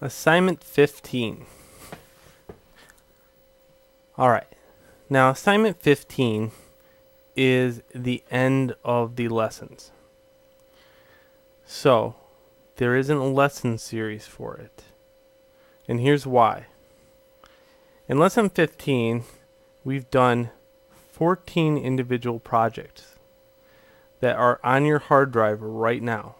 Assignment 15. Alright, now assignment 15 is the end of the lessons. So, there isn't a lesson series for it. And here's why. In lesson 15, we've done 14 individual projects that are on your hard drive right now.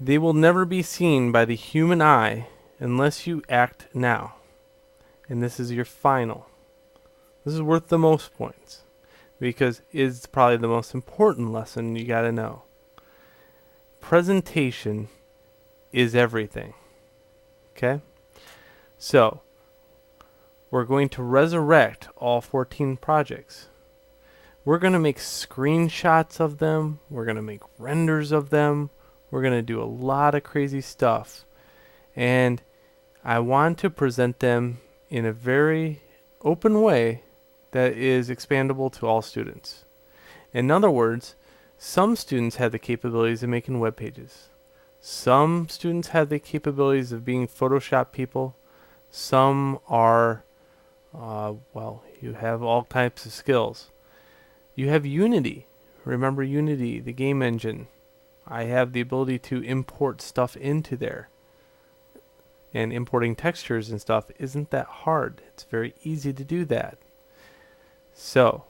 They will never be seen by the human eye unless you act now. And this is your final. This is worth the most points because it's probably the most important lesson you got to know. Presentation is everything. Okay? So, we're going to resurrect all 14 projects. We're going to make screenshots of them. We're going to make renders of them. We're going to do a lot of crazy stuff. And I want to present them in a very open way that is expandable to all students. In other words, some students have the capabilities of making web pages. Some students have the capabilities of being Photoshop people. Some are, you have all types of skills. You have Unity. Remember Unity, the game engine. I have the ability to import stuff into there. And importing textures and stuff isn't that hard. It's very easy to do that. So,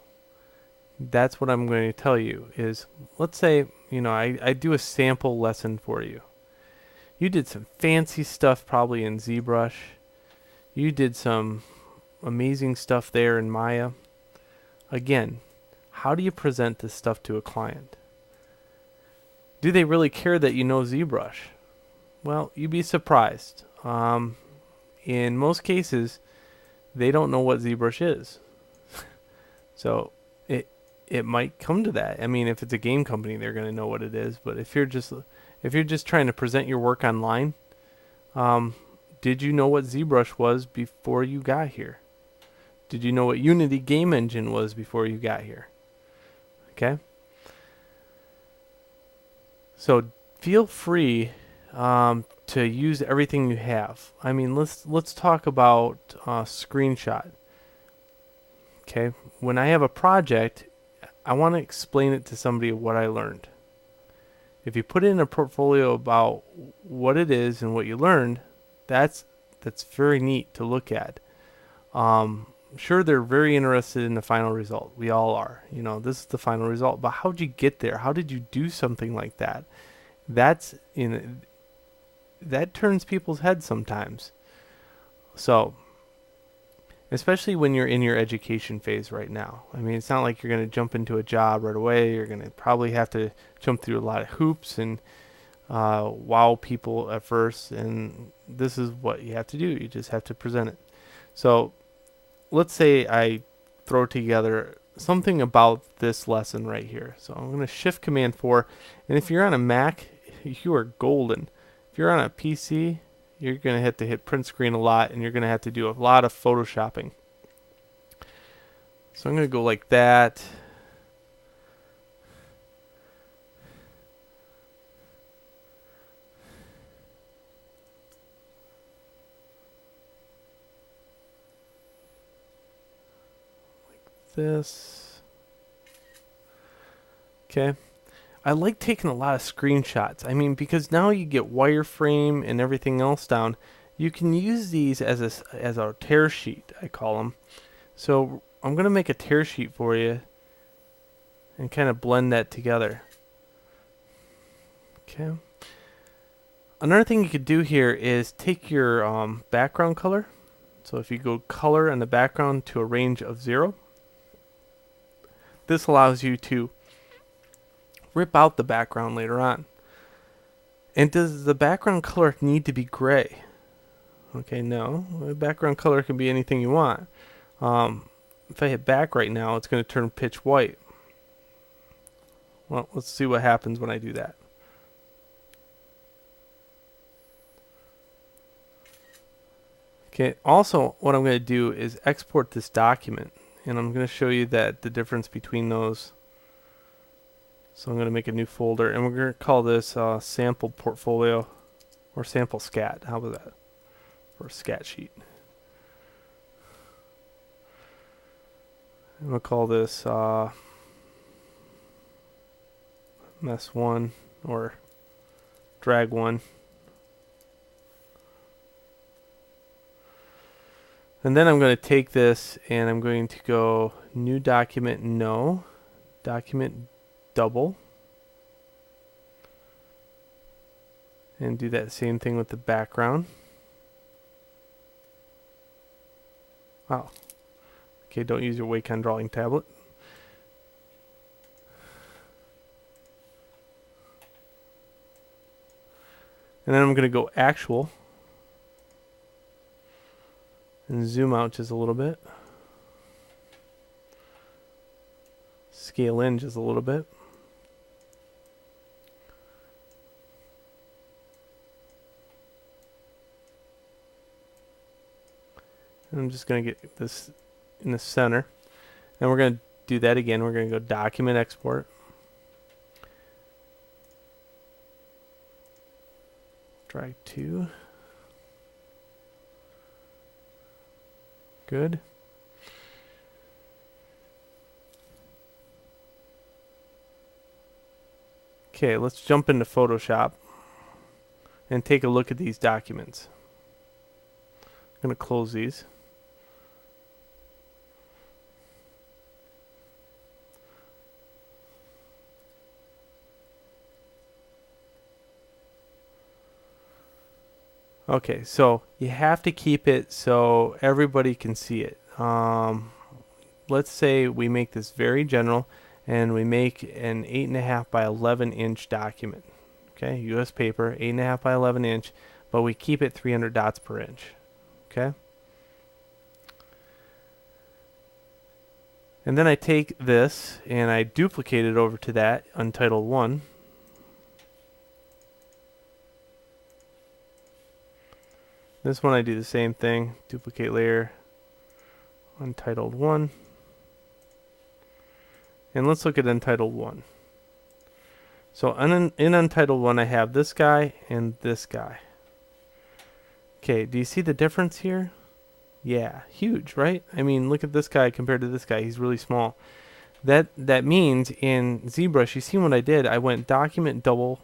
that's what I'm going to tell you is, let's say, I do a sample lesson for you. You did some fancy stuff probably in ZBrush. You did some amazing stuff there in Maya. Again, how do you present this stuff to a client? Do they really care that you know ZBrush? Well, you'd be surprised. In most cases, they don't know what ZBrush is. So it might come to that. I mean, if it's a game company, they're going to know what it is. But if you're just trying to present your work online, did you know what ZBrush was before you got here? Did you know what Unity game engine was before you got here? Okay. So feel free to use everything you have. I mean, let's talk about screenshot. Okay, when I have a project, I want to explain it to somebody what I learned. If you put it in a portfolio about what it is and what you learned, that's very neat to look at. Sure, they're very interested in the final result. We all are. This is the final result. But how did you get there? How did you do something like that? That turns people's heads sometimes. So, especially when you're in your education phase right now. I mean, it's not like you're going to jump into a job right away. You're going to probably have to jump through a lot of hoops and wow people at first. And this is what you have to do. You just have to present it. So let's say I throw together something about this lesson right here. So I'm going to Shift Command 4. And if you're on a Mac, you are golden. If you're on a PC, you're going to have to hit print screen a lot, and you're going to have to do a lot of photoshopping. So I'm going to go like that. Like this. Okay. I like taking a lot of screenshots. I mean, because now you get wireframe and everything else down. You can use these as a tear sheet, I call them. So I'm going to make a tear sheet for you and kind of blend that together. Okay. Another thing you could do here is take your background color. So if you go color and the background to a range of 0, this allows you to rip out the background later on. And does the background color need to be gray? Okay, no. The background color can be anything you want. If I hit back right now, it's going to turn pitch white. Well, let's see what happens when I do that. Okay, also what I'm going to do is export this document. And I'm going to show you that the difference between those. So I'm going to make a new folder, and we're going to call this sample portfolio. Or sample scat. How about that? Or a scat sheet. I'm going to call this mess 1 or drag 1. And then I'm going to take this and I'm going to go new document, no, document double. And do that same thing with the background. Wow. Okay, don't use your Wacom drawing tablet. And then I'm going to go actual. And zoom out just a little bit. Scale in just a little bit. And I'm just going to get this in the center. And we're going to do that again. We're going to go document export. Drag 2. Good. Okay, let's jump into Photoshop and take a look at these documents. I'm going to close these. Okay, so you have to keep it so everybody can see it. Let's say we make this very general and we make an 8.5 by 11 inch document. Okay, US paper, 8.5 by 11 inch, but we keep it 300 dots per inch. Okay. And then I take this and I duplicate it over to that Untitled 1. This one I do the same thing, duplicate layer, Untitled 1. And let's look at Untitled 1. So in Untitled 1 I have this guy and this guy. Okay, do you see the difference here? Yeah, huge, right? I mean, look at this guy compared to this guy. He's really small. That means in ZBrush, you see what I did? I went document double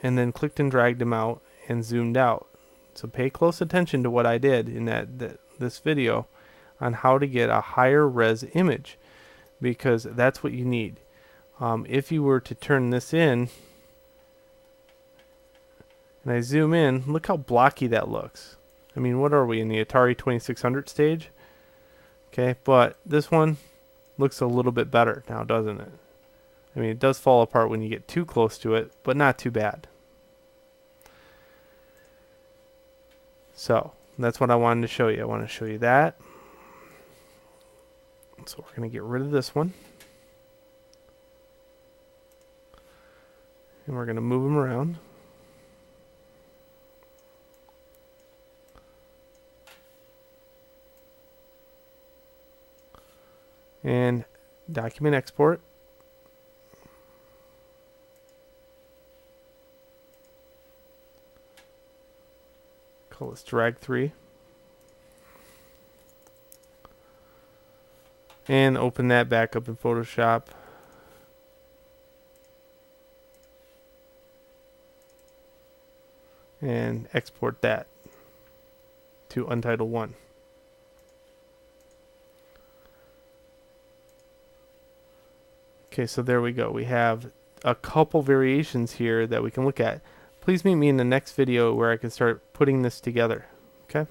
and then clicked and dragged him out and zoomed out. So pay close attention to what I did in this video on how to get a higher res image, because that's what you need. If you were to turn this in and I zoom in, look how blocky that looks. I mean, what are we, in the Atari 2600 stage? Okay, but this one looks a little bit better now, doesn't it? I mean, it does fall apart when you get too close to it, but not too bad. So that's what I wanted to show you. I want to show you that. So we're going to get rid of this one. And we're going to move them around. And document export. Call this drag 3. And open that back up in Photoshop. And export that to Untitled 1. Okay, so there we go. We have a couple variations here that we can look at. Please meet me in the next video where I can start putting this together. Okay?